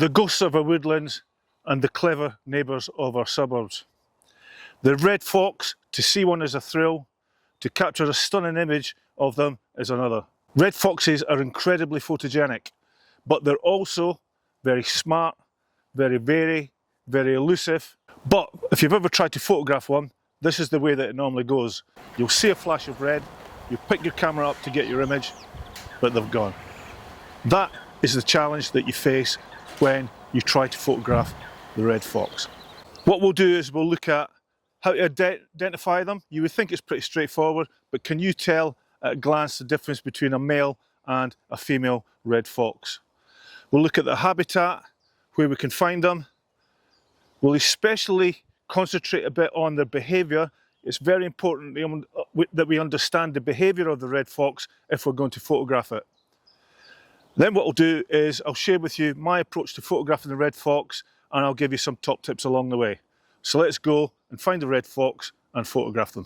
the ghosts of our woodlands and the clever neighbours of our suburbs. The red fox, to see one is a thrill, to capture a stunning image of them is another. Red foxes are incredibly photogenic, but they're also very smart, very elusive. But if you've ever tried to photograph one, this is the way that it normally goes. You'll see a flash of red, you pick your camera up to get your image, but they've gone. That is the challenge that you face when you try to photograph the red fox. What we'll do is we'll look at how to identify them. You would think it's pretty straightforward, but can you tell at a glance the difference between a male and a female red fox? We'll look at the habitat, where we can find them. We'll especially concentrate a bit on their behaviour. It's very important that we understand the behaviour of the red fox if we're going to photograph it. Then what I'll do is I'll share with you my approach to photographing the red fox, and I'll give you some top tips along the way. So let's go and find a red fox and photograph them.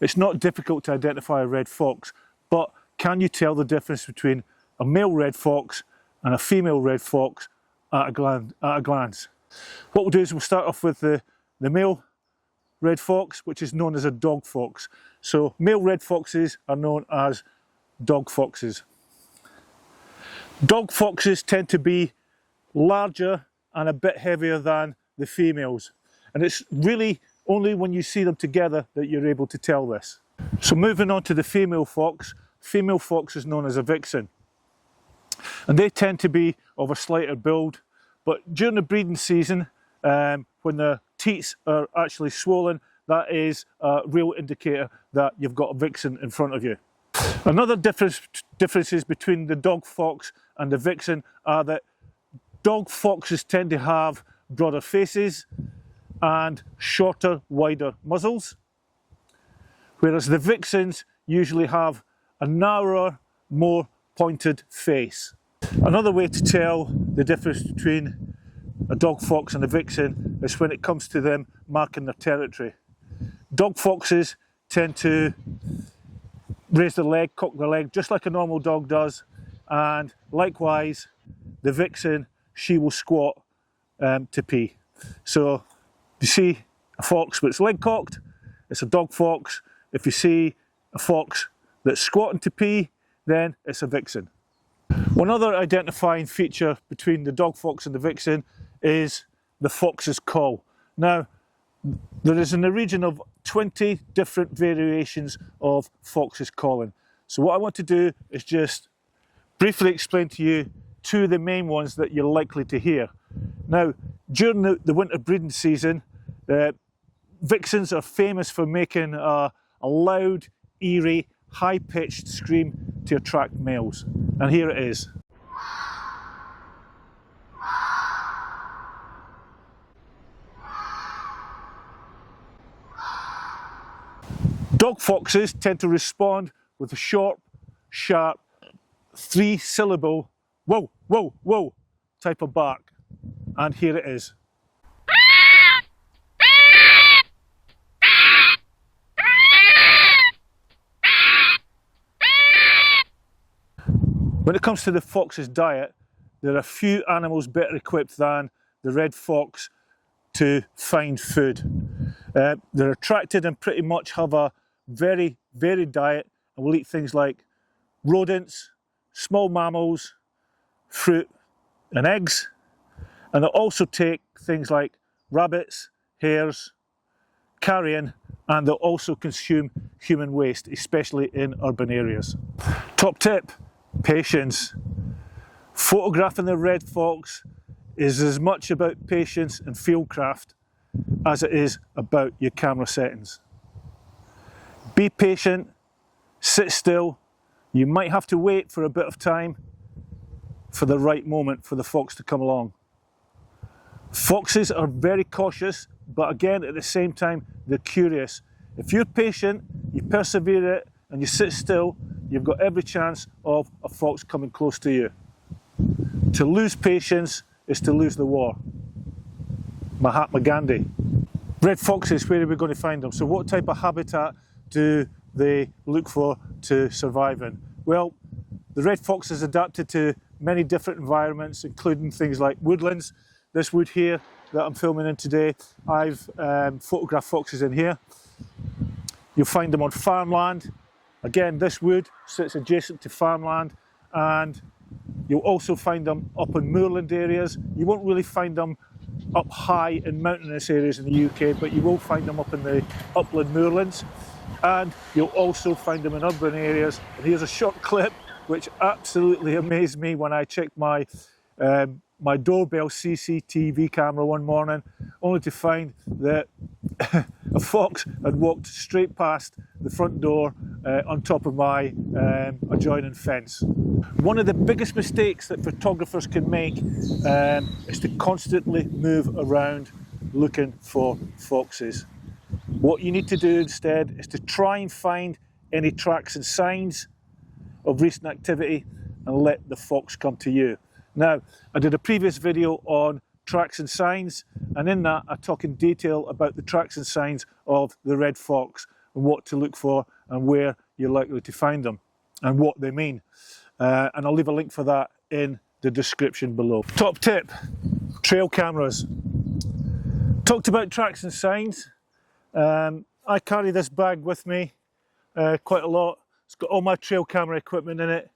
It's not difficult to identify a red fox, but can you tell the difference between a male red fox and a female red fox at a glance? What we'll do is we'll start off with the male red fox, which is known as a dog fox. So male red foxes are known as dog foxes. Dog foxes tend to be larger and a bit heavier than the females. And it's really only when you see them together that you're able to tell this. So moving on to the female fox is known as a vixen. And they tend to be of a slighter build, but during the breeding season, when the teats are actually swollen, that is a real indicator that you've got a vixen in front of you. Another differences between the dog fox and the vixen are that dog foxes tend to have broader faces and shorter, wider muzzles, whereas the vixens usually have a narrower, more pointed face. Another way to tell the difference between a dog fox and a vixen is when it comes to them marking their territory. Dog foxes tend to raise their leg, cock their leg, just like a normal dog does, and likewise the vixen, she will squat to pee. So if you see a fox with its leg cocked, it's a dog fox. If you see a fox that's squatting to pee, then it's a vixen. One other identifying feature between the dog fox and the vixen is the fox's call. Now, there is in the region of 20 different variations of fox's calling. So what I want to do is just briefly explain to you two of the main ones that you're likely to hear. Now, during the winter breeding season, vixens are famous for making a loud, eerie, high-pitched scream to attract males. And here it is. Dog foxes tend to respond with a short, sharp, three-syllable, whoa, whoa, whoa type of bark. And here it is. When it comes to the fox's diet, there are few animals better equipped than the red fox to find food. They're attracted and pretty much have a very varied diet and will eat things like rodents, small mammals, fruit and eggs, and they'll also take things like rabbits, hares, carrion, and they'll also consume human waste, especially in urban areas. Top tip, patience. Photographing the red fox is as much about patience and fieldcraft as it is about your camera settings. Be patient, sit still. You might have to wait for a bit of time for the right moment for the fox to come along. Foxes are very cautious, but again, at the same time, they're curious. If you're patient, you persevere it, and you sit still, you've got every chance of a fox coming close to you. To lose patience is to lose the war. Mahatma Gandhi. Red foxes, where are we going to find them? So what type of habitat do they look for to survive in? Well, The red fox is adapted to many different environments, including things like woodlands. This wood here that I'm filming in today, I've photographed foxes in here. You'll find them on farmland. Again, this wood sits adjacent to farmland, and you'll also find them up in moorland areas. You won't really find them up high in mountainous areas in the UK, but you will find them up in the upland moorlands. And you'll also find them in urban areas. And here's a short clip which absolutely amazed me when I checked my my doorbell CCTV camera one morning, only to find that a fox had walked straight past the front door on top of my adjoining fence. One of the biggest mistakes that photographers can make is to constantly move around looking for foxes. What you need to do instead is to try and find any tracks and signs of recent activity and let the fox come to you. Now, I did a previous video on tracks and signs, and in that I talk in detail about the tracks and signs of the red fox and what to look for and where you're likely to find them and what they mean. And I'll leave a link for that in the description below. Top tip, trail cameras. Talked about tracks and signs. I carry this bag with me quite a lot. It's got all my trail camera equipment in it.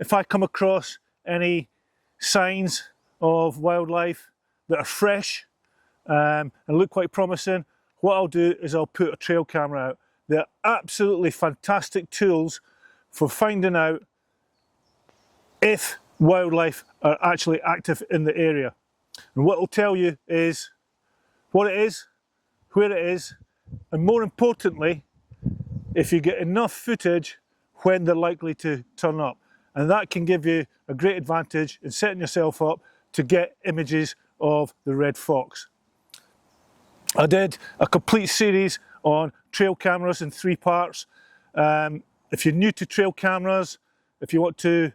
If I come across any signs of wildlife that are fresh and look quite promising, what I'll do is I'll put a trail camera out. They're absolutely fantastic tools for finding out if wildlife are actually active in the area. And what it'll tell you is what it is, where it is, and more importantly, if you get enough footage, when they're likely to turn up. And that can give you a great advantage in setting yourself up to get images of the red fox. I did a complete series on trail cameras in 3 parts. If you're new to trail cameras, if you want to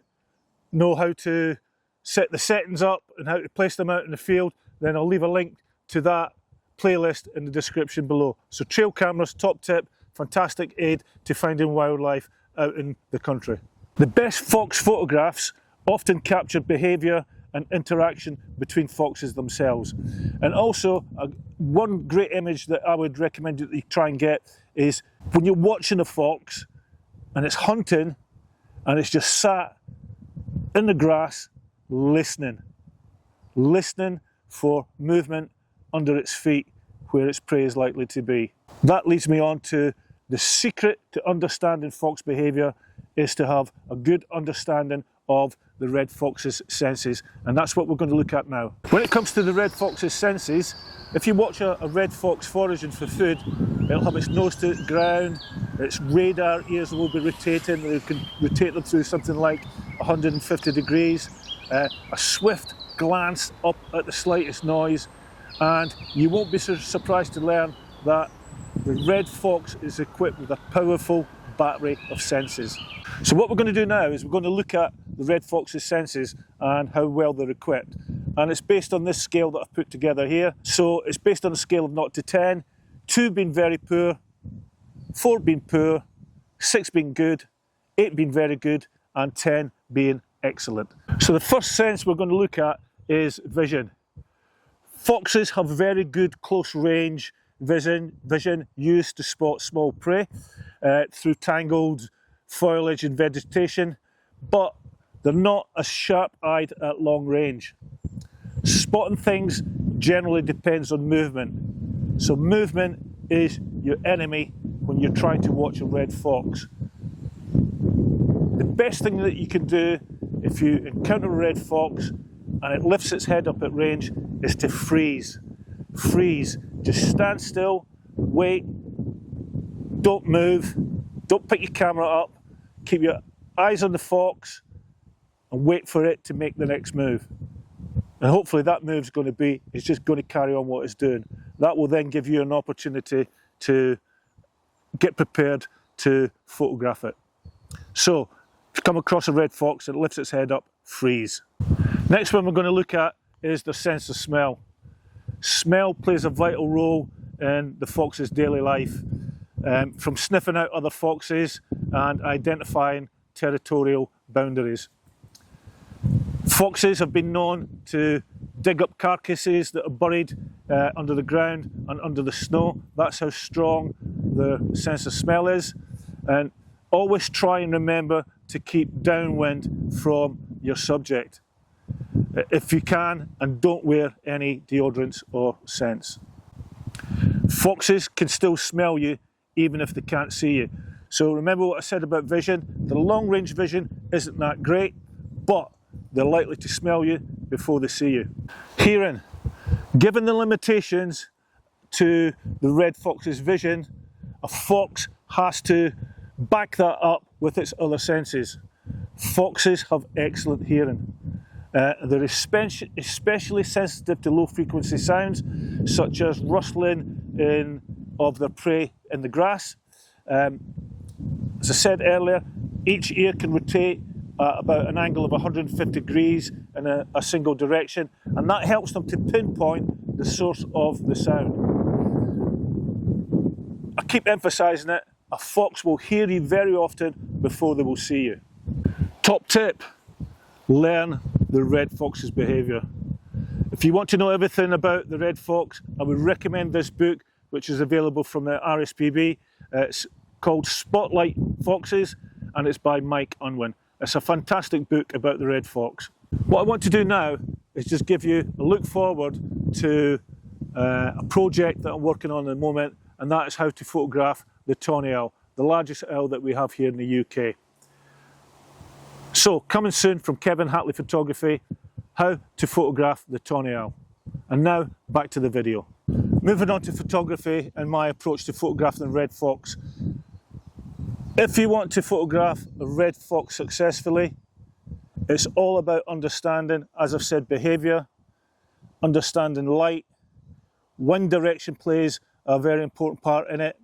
know how to set the settings up and how to place them out in the field, then I'll leave a link to that playlist in the description below. So trail cameras, top tip, fantastic aid to finding wildlife out in the country. The best fox photographs often capture behaviour and interaction between foxes themselves. And also, one great image that I would recommend that you try and get is when you're watching a fox and it's hunting and it's just sat in the grass listening for movement under its feet where its prey is likely to be. That leads me on to the secret to understanding fox behaviour is to have a good understanding of the red fox's senses, and that's what we're going to look at now. When it comes to the red fox's senses, if you watch a red fox foraging for food, it'll have its nose to the ground, its radar ears will be rotating, they can rotate them through something like 150 degrees, a swift glance up at the slightest noise, and you won't be surprised to learn that the red fox is equipped with a powerful battery of senses. So what we're going to do now is we're going to look at the red fox's senses and how well they're equipped. And it's based on this scale that I've put together here. So it's based on a scale of 0 to 10, 2 being very poor, 4 being poor, 6 being good, 8 being very good, and 10 being excellent. So the first sense we're going to look at is vision. Foxes have very good close range vision used to spot small prey through tangled foliage and vegetation, but they're not as sharp-eyed at long range. Spotting things generally depends on movement. So movement is your enemy when you're trying to watch a red fox. The best thing that you can do if you encounter a red fox and it lifts its head up at range is to freeze. Freeze. Just stand still, wait, don't move, don't pick your camera up, keep your eyes on the fox and wait for it to make the next move. And hopefully that move's going to be, it's just going to carry on what it's doing. That will then give you an opportunity to get prepared to photograph it. So, if you come across a red fox and it lifts its head up, freeze. Next one we're going to look at is the sense of smell. Smell plays a vital role in the fox's daily life, from sniffing out other foxes and identifying territorial boundaries. Foxes have been known to dig up carcasses that are buried under the ground and under the snow. That's how strong their sense of smell is. And always try and remember to keep downwind from your subject if you can, and don't wear any deodorants or scents. Foxes can still smell you even if they can't see you. So remember what I said about vision. The long range vision isn't that great, but they're likely to smell you before they see you. Hearing. Given the limitations to the red fox's vision, a fox has to back that up with its other senses. Foxes have excellent hearing. They're especially sensitive to low frequency sounds, such as rustling of their prey in the grass. As I said earlier, each ear can rotate at about an angle of 150 degrees in a single direction, and that helps them to pinpoint the source of the sound. I keep emphasising it, a fox will hear you very often before they will see you. Top tip, learn the red fox's behaviour. If you want to know everything about the red fox, I would recommend this book, which is available from the RSPB. It's called Spotlight Foxes, and it's by Mike Unwin. It's a fantastic book about the red fox. What I want to do now is just give you a look forward to a project that I'm working on at the moment, and that is how to photograph the tawny owl, the largest owl that we have here in the UK. So, coming soon from Kevin Hatley Photography, how to photograph the tawny owl. And now, back to the video. Moving on to photography and my approach to photographing the red fox. If you want to photograph a red fox successfully, it's all about understanding, as I've said, behaviour, understanding light. Wind direction plays a very important part in it.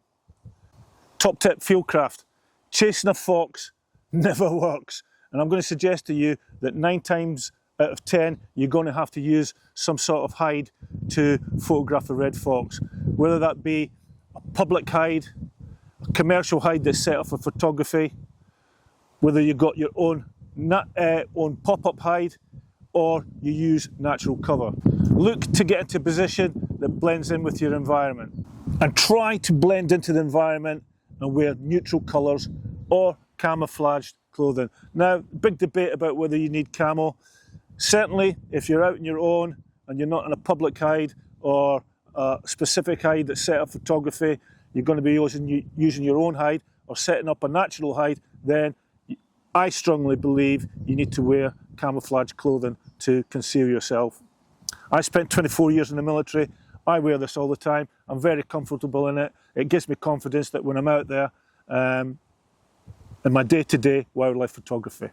Top tip, Fieldcraft. Chasing a fox never works. And I'm going to suggest to you that 9 times out of 10, you're going to have to use some sort of hide to photograph a red fox. Whether that be a public hide, a commercial hide that's set up for photography, whether you've got your own pop-up hide, or you use natural cover. Look to get into a position that blends in with your environment. And try to blend into the environment and wear neutral colours or camouflaged clothing. Now, big debate about whether you need camo. Certainly, if you're out on your own and you're not in a public hide or a specific hide that's set up for photography, you're going to be using your own hide or setting up a natural hide, then I strongly believe you need to wear camouflage clothing to conceal yourself. I spent 24 years in the military. I wear this all the time. I'm very comfortable in it. It gives me confidence that when I'm out there in my day-to-day wildlife photography.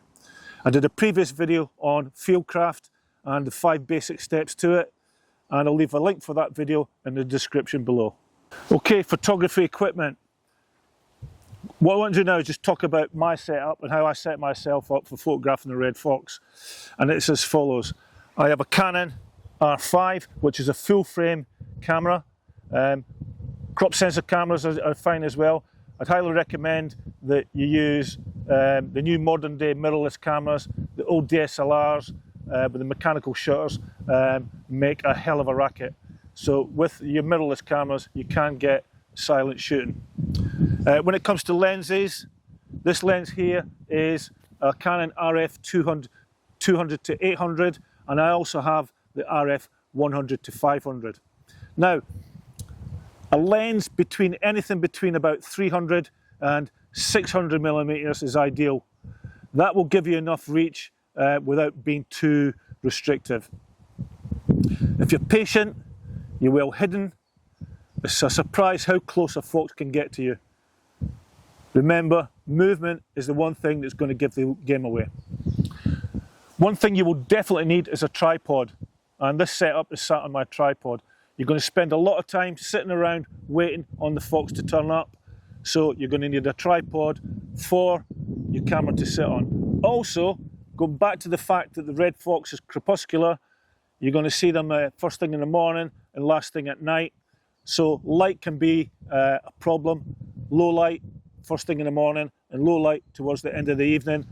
I did a previous video on Fieldcraft and the 5 basic steps to it, and I'll leave a link for that video in the description below. Okay, photography equipment. What I want to do now is just talk about my setup and how I set myself up for photographing the red fox. And it's as follows. I have a Canon R5, which is a full frame camera. Crop sensor cameras are fine as well. I'd highly recommend that you use the new modern day mirrorless cameras. The old DSLRs with the mechanical shutters make a hell of a racket. So with your mirrorless cameras, you can get silent shooting. When it comes to lenses, this lens here is a Canon RF 200 to 800, and I also have the RF 100 to 500. Now, a lens anything between about 300 and 600 millimeters is ideal. That will give you enough reach without being too restrictive. If you're patient, you're well hidden, it's a surprise how close a fox can get to you. Remember, movement is the one thing that's going to give the game away. One thing you will definitely need is a tripod, and this setup is sat on my tripod. You're going to spend a lot of time sitting around waiting on the fox to turn up, so you're going to need a tripod for your camera to sit on. Also, going back to the fact that the red fox is crepuscular, you're going to see them first thing in the morning and last thing at night, so light can be a problem. Low light first thing in the morning and low light towards the end of the evening.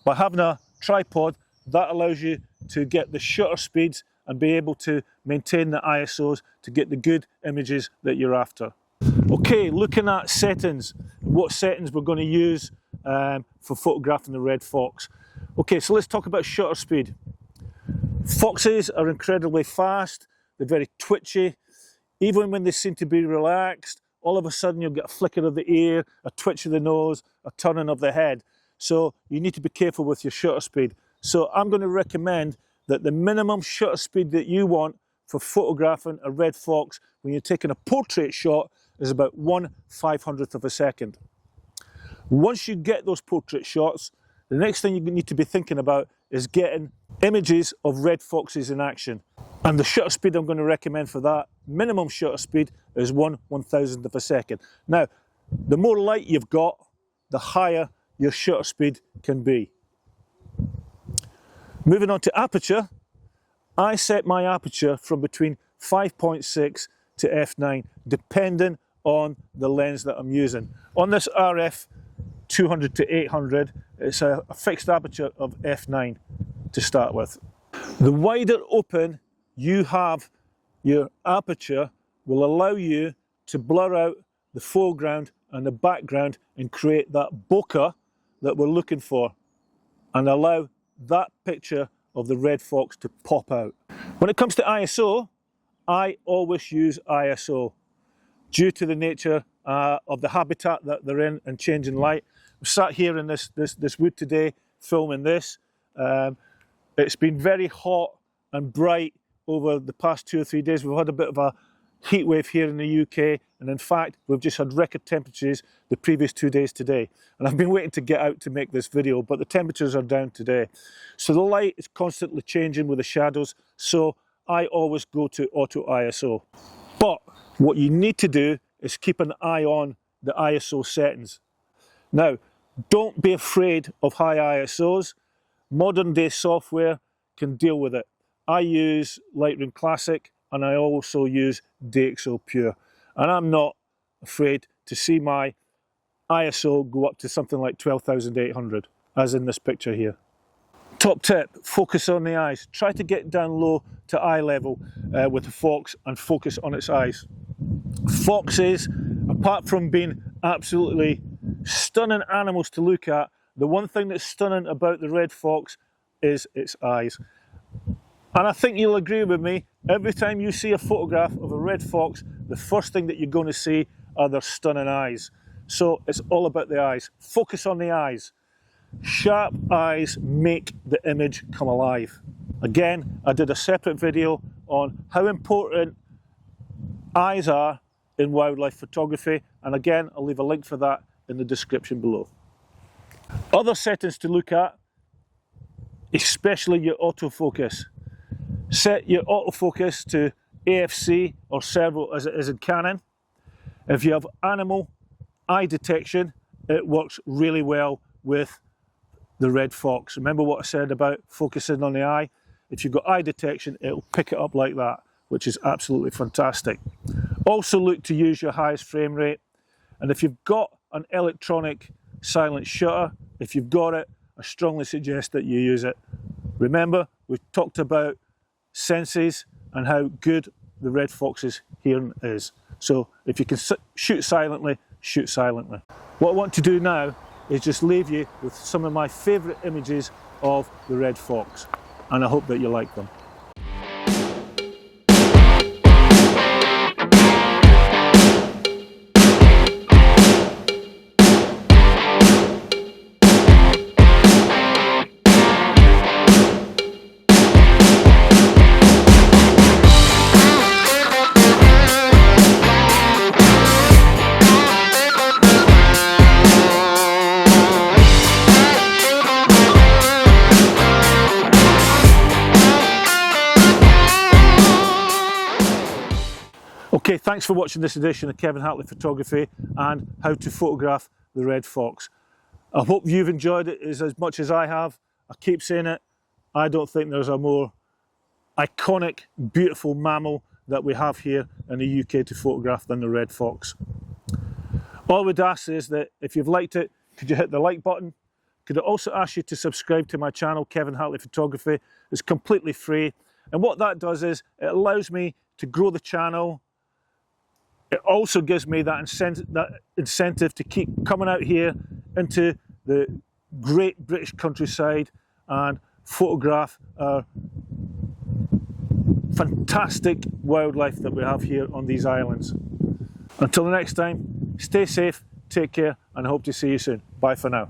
By having a tripod, that allows you to get the shutter speeds and be able to maintain the ISOs to get the good images that you're after. Okay, looking at settings, what settings we're going to use for photographing the red fox. Okay, so let's talk about shutter speed. Foxes are incredibly fast, they're very twitchy. Even when they seem to be relaxed, all of a sudden you'll get a flicker of the ear, a twitch of the nose, a turning of the head. So you need to be careful with your shutter speed. So I'm going to recommend that the minimum shutter speed that you want for photographing a red fox when you're taking a portrait shot is about 1/500th of a second. Once you get those portrait shots, the next thing you need to be thinking about is getting images of red foxes in action. And the shutter speed I'm going to recommend for that, minimum shutter speed, is 1/1000th of a second. Now, the more light you've got, the higher your shutter speed can be. Moving on to aperture, I set my aperture from between 5.6 to f9, depending on the lens that I'm using. On this RF 200 to 800, it's a fixed aperture of f9 to start with. The wider open you have your aperture will allow you to blur out the foreground and the background and create that bokeh that we're looking for and allow that picture of the red fox to pop out. When it comes to ISO, I always use ISO due to the nature of the habitat that they're in and changing light. I'm sat here in this wood today filming this. It's been very hot and bright over the past 2 or 3 days. We've had a bit of a heat wave here in the UK, and in fact we've just had record temperatures the previous 2 days today, and I've been waiting to get out to make this video, but the temperatures are down today, so the light is constantly changing with the shadows, so I always go to auto ISO. But what you need to do is keep an eye on the ISO settings. Now, don't be afraid of high ISOs. Modern day software can deal with it. I use Lightroom Classic and I also use DxO Pure, and I'm not afraid to see my ISO go up to something like 12,800, as in this picture here. Top tip, focus on the eyes. Try to get down low to eye level with the fox and focus on its eyes. Foxes, apart from being absolutely stunning animals to look at, the one thing that's stunning about the red fox is its eyes. And I think you'll agree with me, every time you see a photograph of a red fox, the first thing that you're going to see are their stunning eyes. So it's all about the eyes. Focus on the eyes. Sharp eyes make the image come alive. Again, I did a separate video on how important eyes are in wildlife photography, and again, I'll leave a link for that in the description below. Other settings to look at, especially your autofocus. Set your autofocus to AFC or servo as it is in Canon. If you have animal eye detection, it works really well with the red fox. Remember what I said about focusing on the eye? If you've got eye detection, it'll pick it up like that, which is absolutely fantastic. Also look to use your highest frame rate, and if you've got an electronic silent shutter, if you've got it, I strongly suggest that you use it. Remember, we've talked about senses and how good the red fox's hearing is. So if you can shoot silently, shoot silently. What I want to do now is just leave you with some of my favourite images of the red fox, and I hope that you like them. Okay, thanks for watching this edition of Kevin Hatley Photography and how to photograph the red fox. I hope you've enjoyed it as much as I have. I keep saying it, I don't think there's a more iconic, beautiful mammal that we have here in the UK to photograph than the red fox. All I would ask is that if you've liked it, could you hit the like button? Could I also ask you to subscribe to my channel, Kevin Hatley Photography. It's completely free. And what that does is it allows me to grow the channel. It also gives me that incentive to keep coming out here into the great British countryside and photograph our fantastic wildlife that we have here on these islands. Until the next time, stay safe, take care, and I hope to see you soon. Bye for now.